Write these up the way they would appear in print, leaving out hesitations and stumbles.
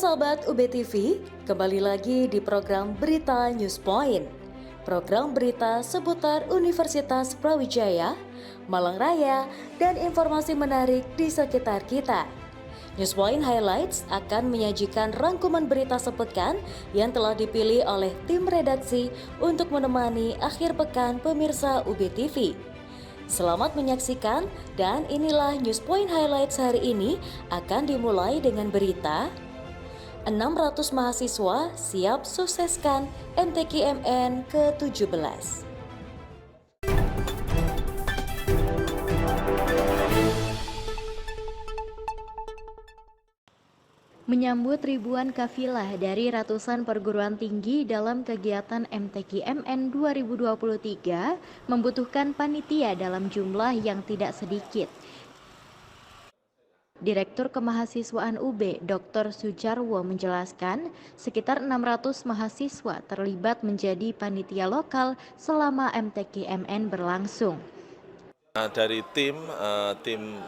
Sahabat UBTV, kembali lagi di program Berita News Point. Program berita seputar Universitas Brawijaya, Malang Raya, dan informasi menarik di sekitar kita. News Point Highlights akan menyajikan rangkuman berita sepekan yang telah dipilih oleh tim redaksi untuk menemani akhir pekan pemirsa UBTV. Selamat menyaksikan, dan inilah News Point Highlights hari ini akan dimulai dengan berita 600 mahasiswa siap sukseskan MTQ-MN ke-17. Menyambut ribuan kafilah dari ratusan perguruan tinggi dalam kegiatan MTQ-MN 2023 membutuhkan panitia dalam jumlah yang tidak sedikit. Direktur Kemahasiswaan UB, Dr. Sujarwo menjelaskan, sekitar 600 mahasiswa terlibat menjadi panitia lokal selama MTQ-MN berlangsung. Dari tim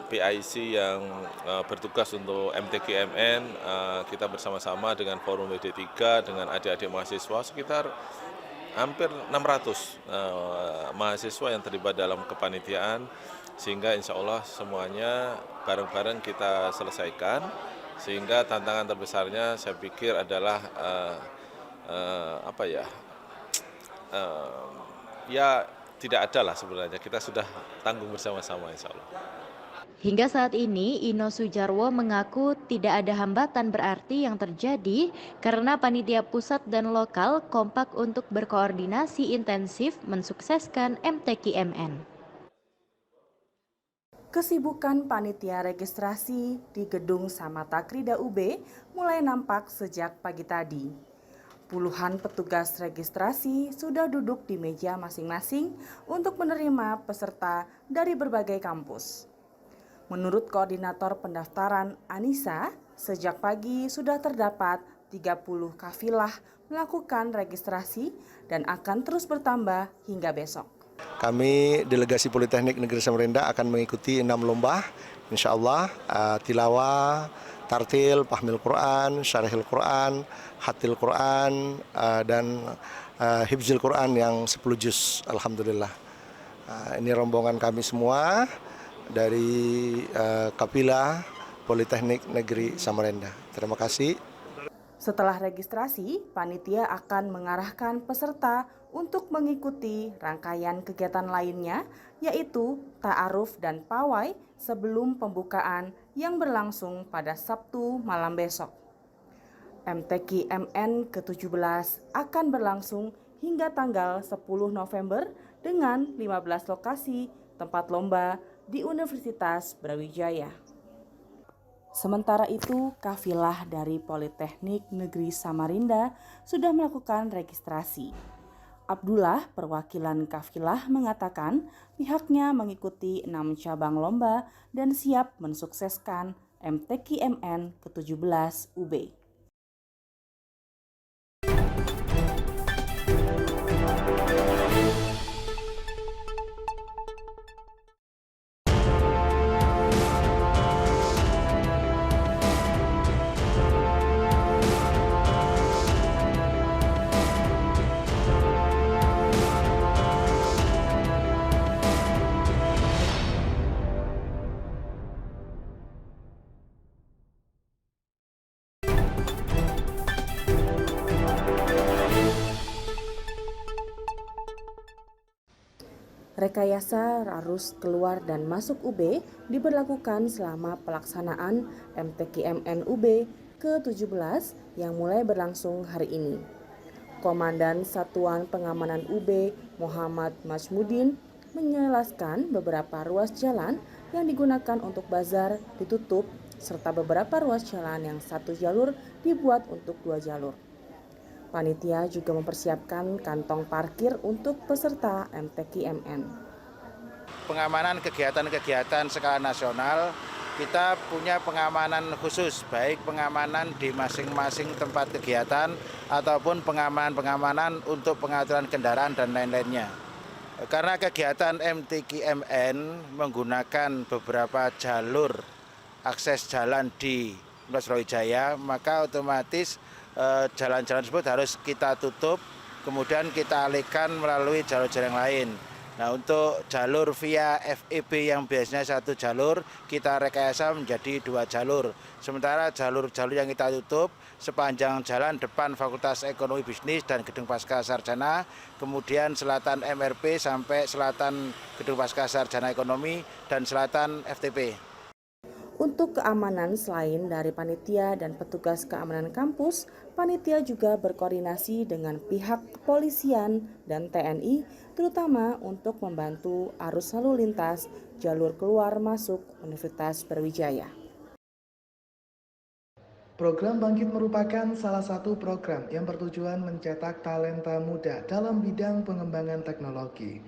PIC yang bertugas untuk MTQ-MN, kita bersama-sama dengan Forum WD3, dengan adik-adik mahasiswa, sekitar hampir 600 mahasiswa yang terlibat dalam kepanitiaan, sehingga insya Allah semuanya bareng-bareng kita selesaikan, sehingga tantangan terbesarnya saya pikir adalah tidak ada lah sebenarnya, kita sudah tanggung bersama-sama insya Allah. Hingga saat ini, Ino Sujarwo mengaku tidak ada hambatan berarti yang terjadi karena panitia pusat dan lokal kompak untuk berkoordinasi intensif mensukseskan MTQ-MN. Kesibukan panitia registrasi di Gedung Samata Krida UB mulai nampak sejak pagi tadi. Puluhan petugas registrasi sudah duduk di meja masing-masing untuk menerima peserta dari berbagai kampus. Menurut Koordinator Pendaftaran Anissa, sejak pagi sudah terdapat 30 kafilah melakukan registrasi dan akan terus bertambah hingga besok. Kami Delegasi Politeknik Negeri Samarinda akan mengikuti 6 lomba, insya Allah, tilawah, tartil, pahmil Quran, syarihil Quran, hatil Quran, dan hifzil Quran yang 10 juz, Alhamdulillah. Ini rombongan kami semua dari Kapilah Politeknik Negeri Samarinda. Terima kasih. Setelah registrasi, panitia akan mengarahkan peserta untuk mengikuti rangkaian kegiatan lainnya, yaitu ta'aruf dan pawai sebelum pembukaan yang berlangsung pada Sabtu malam besok. MTQ-MN ke-17 akan berlangsung hingga tanggal 10 November dengan 15 lokasi tempat lomba di Universitas Brawijaya. Sementara itu, kafilah dari Politeknik Negeri Samarinda sudah melakukan registrasi. Abdullah, perwakilan kafilah, mengatakan pihaknya mengikuti 6 cabang lomba dan siap mensukseskan MTQ-MN ke-17 UB. Rekayasa arus keluar dan masuk UB diberlakukan selama pelaksanaan MTQ-MN UB ke-17 yang mulai berlangsung hari ini. Komandan Satuan Pengamanan UB Muhammad Majmudin menjelaskan beberapa ruas jalan yang digunakan untuk bazar ditutup serta beberapa ruas jalan yang satu jalur dibuat untuk 2 jalur. Panitia juga mempersiapkan kantong parkir untuk peserta MTQ-MN. Pengamanan kegiatan-kegiatan skala nasional, kita punya pengamanan khusus, baik pengamanan di masing-masing tempat kegiatan ataupun pengamanan untuk pengaturan kendaraan dan lain-lainnya. Karena kegiatan MTQ-MN menggunakan beberapa jalur akses jalan di Brawijaya, maka otomatis jalan-jalan tersebut harus kita tutup, kemudian kita alihkan melalui jalur-jalur yang lain. Nah, untuk jalur via FEB yang biasanya satu jalur, kita rekayasa menjadi 2 jalur. Sementara jalur-jalur yang kita tutup sepanjang jalan depan Fakultas Ekonomi Bisnis dan Gedung Pascasarjana, kemudian selatan MRP sampai selatan Gedung Pascasarjana Ekonomi dan selatan FTP. Untuk keamanan selain dari panitia dan petugas keamanan kampus, panitia juga berkoordinasi dengan pihak kepolisian dan TNI, terutama untuk membantu arus lalu lintas jalur keluar masuk Universitas Brawijaya. Program Bangkit merupakan salah satu program yang bertujuan mencetak talenta muda dalam bidang pengembangan teknologi.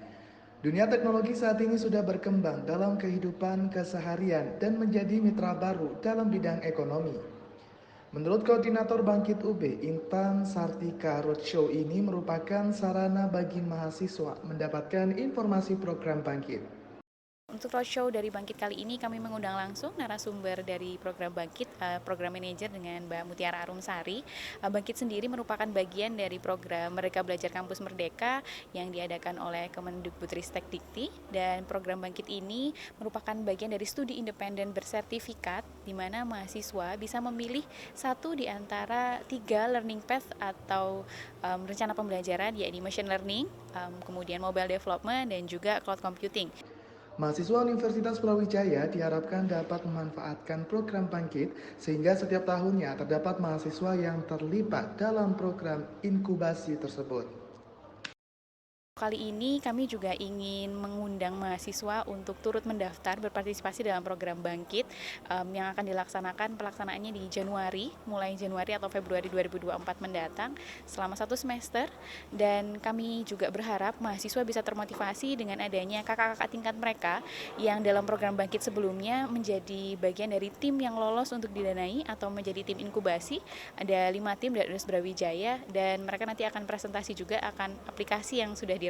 Dunia teknologi saat ini sudah berkembang dalam kehidupan keseharian dan menjadi mitra baru dalam bidang ekonomi. Menurut Koordinator Bangkit UB, Intan Sartika Roadshow ini merupakan sarana bagi mahasiswa mendapatkan informasi program Bangkit. Untuk roadshow dari Bangkit kali ini kami mengundang langsung narasumber dari program Bangkit, program manajer dengan Mbak Mutiara Arumsari. Bangkit sendiri merupakan bagian dari program Merdeka Belajar Kampus Merdeka yang diadakan oleh Kemendikbudristek Dikti, dan program Bangkit ini merupakan bagian dari studi independen bersertifikat di mana mahasiswa bisa memilih satu di antara 3 learning path atau rencana pembelajaran, yaitu machine learning, kemudian mobile development, dan juga cloud computing. Mahasiswa Universitas Brawijaya diharapkan dapat memanfaatkan program Bangkit sehingga setiap tahunnya terdapat mahasiswa yang terlibat dalam program inkubasi tersebut. Kali ini kami juga ingin mengundang mahasiswa untuk turut mendaftar berpartisipasi dalam program Bangkit yang akan dilaksanakan pelaksanaannya di Januari, mulai Januari atau Februari 2024 mendatang selama 1 semester, dan kami juga berharap mahasiswa bisa termotivasi dengan adanya kakak-kakak tingkat mereka yang dalam program Bangkit sebelumnya menjadi bagian dari tim yang lolos untuk didanai atau menjadi tim inkubasi. Ada 5 tim dari Universitas Brawijaya, dan mereka nanti akan presentasi juga akan aplikasi yang sudah dirancang.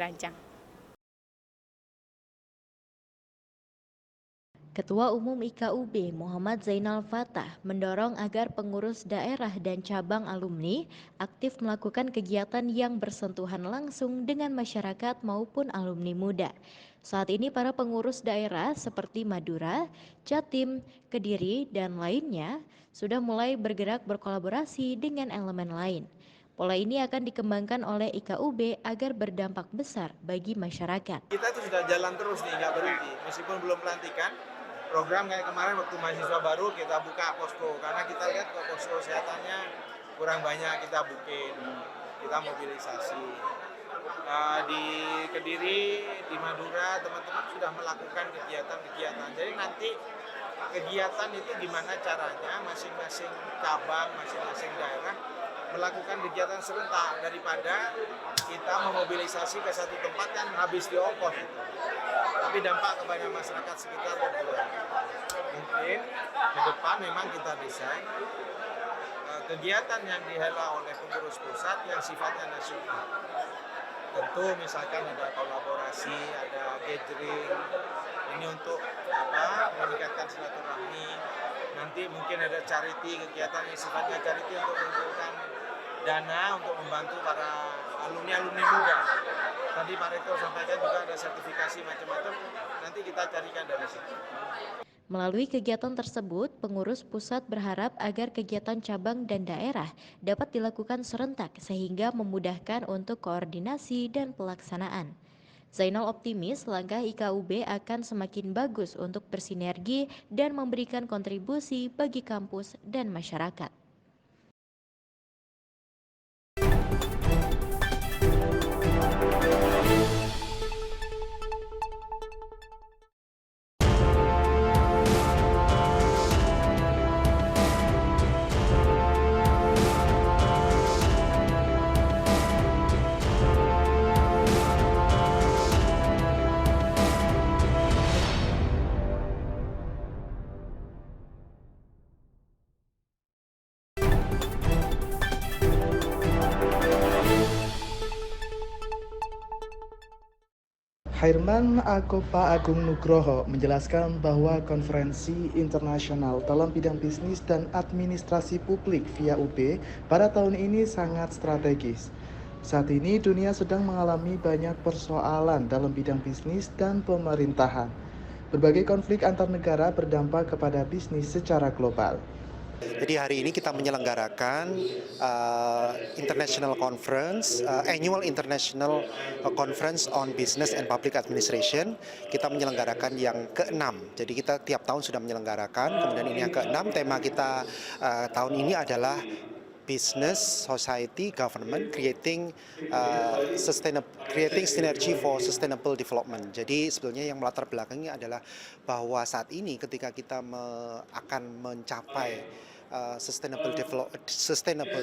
Ketua Umum IKUB Muhammad Zainal Fatah mendorong agar pengurus daerah dan cabang alumni aktif melakukan kegiatan yang bersentuhan langsung dengan masyarakat maupun alumni muda. Saat ini para pengurus daerah seperti Madura, Jatim, Kediri, dan lainnya sudah mulai bergerak berkolaborasi dengan elemen lain. Pola ini akan dikembangkan oleh IKUB agar berdampak besar bagi masyarakat. Kita itu sudah jalan terus nih, nggak berhenti. Meskipun belum pelantikan, program kayak kemarin waktu mahasiswa baru kita buka posko. Karena kita lihat posko kesehatannya kurang banyak, kita bikin, kita mobilisasi. Di Kediri, di Madura, teman-teman sudah melakukan kegiatan-kegiatan. Jadi nanti kegiatan itu gimana caranya masing-masing cabang, masing-masing daerah melakukan kegiatan serentak daripada kita memobilisasi ke satu tempat yang habis di ongkos itu. Tapi dampak kepada masyarakat sekitar berkurang. Mungkin ke depan memang kita desain kegiatan yang dihela oleh pengurus pusat yang sifatnya nasional. Tentu misalkan ada kolaborasi, ada gathering, ini untuk meningkatkan silaturahmi. Nanti mungkin ada charity, kegiatan yang sifatnya charity untuk mengumpulkan dana untuk membantu para alumni-alumni muda. Tadi Pak Rektor sampaikan juga ada sertifikasi macam-macam, nanti kita carikan dari situ. Melalui kegiatan tersebut, pengurus pusat berharap agar kegiatan cabang dan daerah dapat dilakukan serentak sehingga memudahkan untuk koordinasi dan pelaksanaan. Zainal optimis langkah IKUB akan semakin bagus untuk bersinergi dan memberikan kontribusi bagi kampus dan masyarakat. Hairman Akopa Agung Nugroho menjelaskan bahwa konferensi internasional dalam bidang bisnis dan administrasi publik via UB pada tahun ini sangat strategis. Saat ini dunia sedang mengalami banyak persoalan dalam bidang bisnis dan pemerintahan. Berbagai konflik antar negara berdampak kepada bisnis secara global. Jadi hari ini kita menyelenggarakan International Conference, Annual International Conference on Business and Public Administration. Kita menyelenggarakan yang ke-6. Jadi kita tiap tahun sudah menyelenggarakan, kemudian ini yang ke-6. Tema kita tahun ini adalah Business, Society, Government, creating synergy for sustainable development. Jadi sebenarnya yang melatar belakangnya adalah bahwa saat ini ketika kita akan mencapai sustainable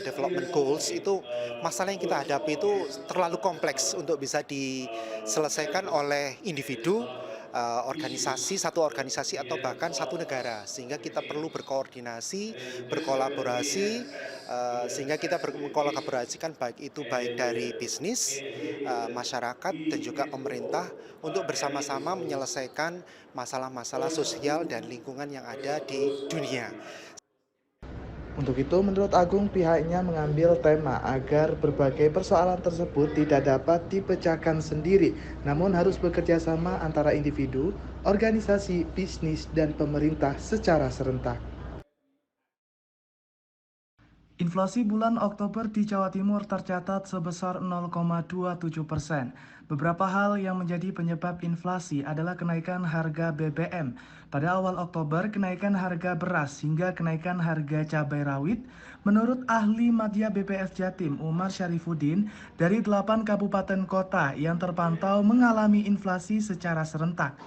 development goals, itu masalah yang kita hadapi itu terlalu kompleks untuk bisa diselesaikan oleh individu, organisasi, satu organisasi atau bahkan satu negara, sehingga kita perlu berkoordinasi, berkolaborasi, sehingga kita mengkolaborasikan baik dari bisnis, masyarakat dan juga pemerintah untuk bersama-sama menyelesaikan masalah-masalah sosial dan lingkungan yang ada di dunia. Untuk itu, menurut Agung, pihaknya mengambil tema agar berbagai persoalan tersebut tidak dapat dipecahkan sendiri, namun harus bekerja sama antara individu, organisasi, bisnis, dan pemerintah secara serentak. Inflasi bulan Oktober di Jawa Timur tercatat sebesar 0,27%. Beberapa hal yang menjadi penyebab inflasi adalah kenaikan harga BBM. Pada awal Oktober, kenaikan harga beras hingga kenaikan harga cabai rawit. Menurut ahli Madya BPS Jatim, Umar Syarifuddin, dari 8 kabupaten kota yang terpantau mengalami inflasi secara serentak.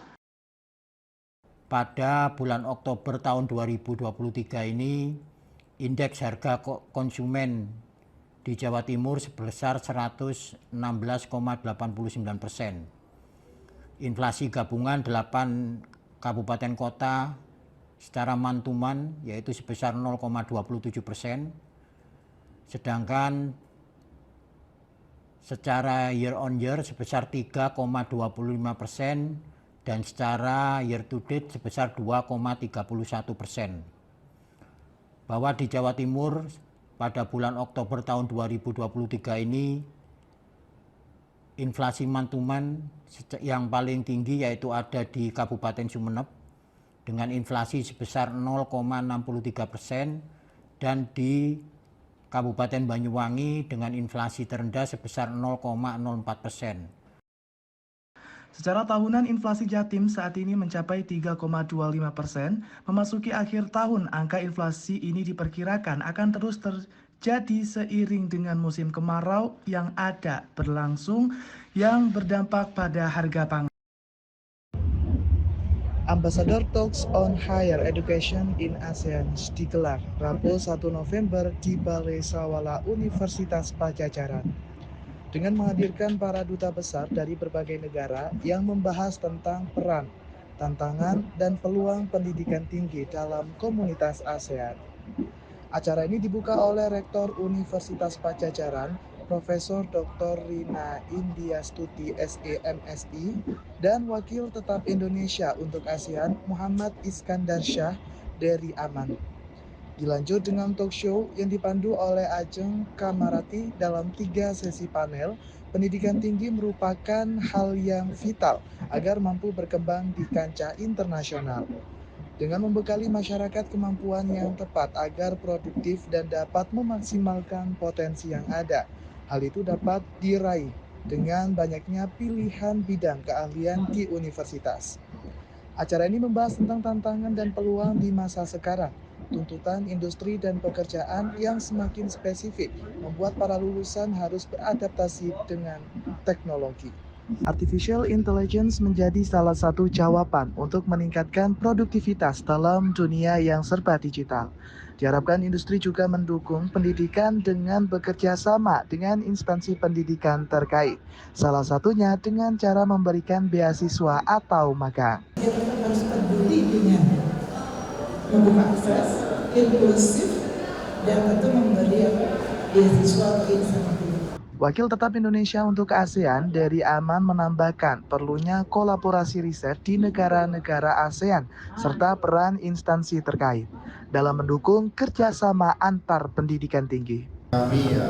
Pada bulan Oktober tahun 2023 ini, indeks harga konsumen di Jawa Timur sebesar 116,89%. Inflasi gabungan 8 kabupaten kota secara mantuman yaitu sebesar 0,27%. Sedangkan secara year on year sebesar 3,25% dan secara year to date sebesar 2,31%. Bahwa di Jawa Timur pada bulan Oktober tahun 2023 ini inflasi mantuman yang paling tinggi yaitu ada di Kabupaten Sumeneb dengan inflasi sebesar 0,63% dan di Kabupaten Banyuwangi dengan inflasi terendah sebesar 0,04%. Secara tahunan, inflasi Jatim saat ini mencapai 3,25%. Memasuki akhir tahun, angka inflasi ini diperkirakan akan terus terjadi seiring dengan musim kemarau yang ada berlangsung yang berdampak pada harga pangan. Ambassador Talks on Higher Education in ASEAN digelar Rabu 1 November di Balai Sawala Universitas Padjadjaran, dengan menghadirkan para duta besar dari berbagai negara yang membahas tentang peran, tantangan, dan peluang pendidikan tinggi dalam komunitas ASEAN. Acara ini dibuka oleh Rektor Universitas Padjadjaran, Profesor Dr. Rina Indiastuti SEMSI, dan Wakil Tetap Indonesia untuk ASEAN, Muhammad Iskandar Shah dari Aman. Dilanjut dengan talk show yang dipandu oleh Ajeng Kamarati dalam 3 sesi panel. Pendidikan tinggi merupakan hal yang vital agar mampu berkembang di kancah internasional, dengan membekali masyarakat kemampuan yang tepat agar produktif dan dapat memaksimalkan potensi yang ada. Hal itu dapat diraih dengan banyaknya pilihan bidang keahlian di universitas. Acara ini membahas tentang tantangan dan peluang di masa sekarang, tuntutan industri dan pekerjaan yang semakin spesifik membuat para lulusan harus beradaptasi dengan teknologi. Artificial Intelligence menjadi salah satu jawaban untuk meningkatkan produktivitas dalam dunia yang serba digital. Diharapkan industri juga mendukung pendidikan dengan bekerja sama dengan instansi pendidikan terkait. Salah satunya dengan cara memberikan beasiswa atau magang. Kita harus peduli dengan membuka akses, inklusif, dan tentu memberi beasiswa atau insentif. Wakil Tetap Indonesia untuk ASEAN, Dery Aman menambahkan perlunya kolaborasi riset di negara-negara ASEAN serta peran instansi terkait dalam mendukung kerjasama antar pendidikan tinggi. Kami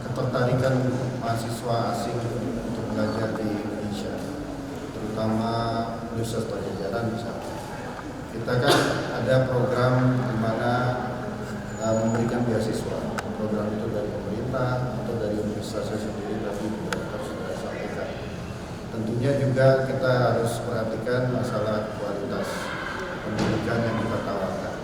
ketertarikan mahasiswa asing untuk belajar di Indonesia, terutama Universitas Pajajaran misalnya. Kita kan ada program di mana memberikan beasiswa. Program itu dari pemerintah atau dari universitasnya sendiri, tapi harus sudah sampaikan. Tentunya juga kita harus perhatikan masalah kualitas pendidikan yang kita tawarkan.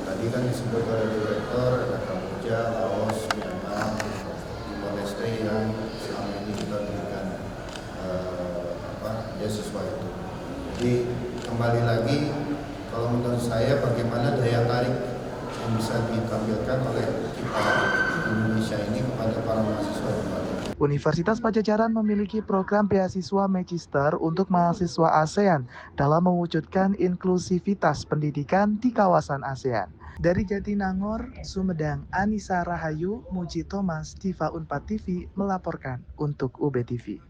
Tadi kan disebut oleh direktur ada Kamboja, Laos, Myanmar, Timor Leste yang selama ini kita berikan beasiswa itu. Jadi kembali lagi, kalau menurut saya bagaimana daya tarik yang bisa ditampilkan oleh kita Indonesia ini kepada para mahasiswa di Bali. Universitas Pajajaran memiliki program beasiswa Magister untuk mahasiswa ASEAN dalam mewujudkan inklusivitas pendidikan di kawasan ASEAN. Dari Jatinangor, Sumedang, Anissa Rahayu, Muji Thomas, Diva Unpad TV melaporkan untuk UB TV.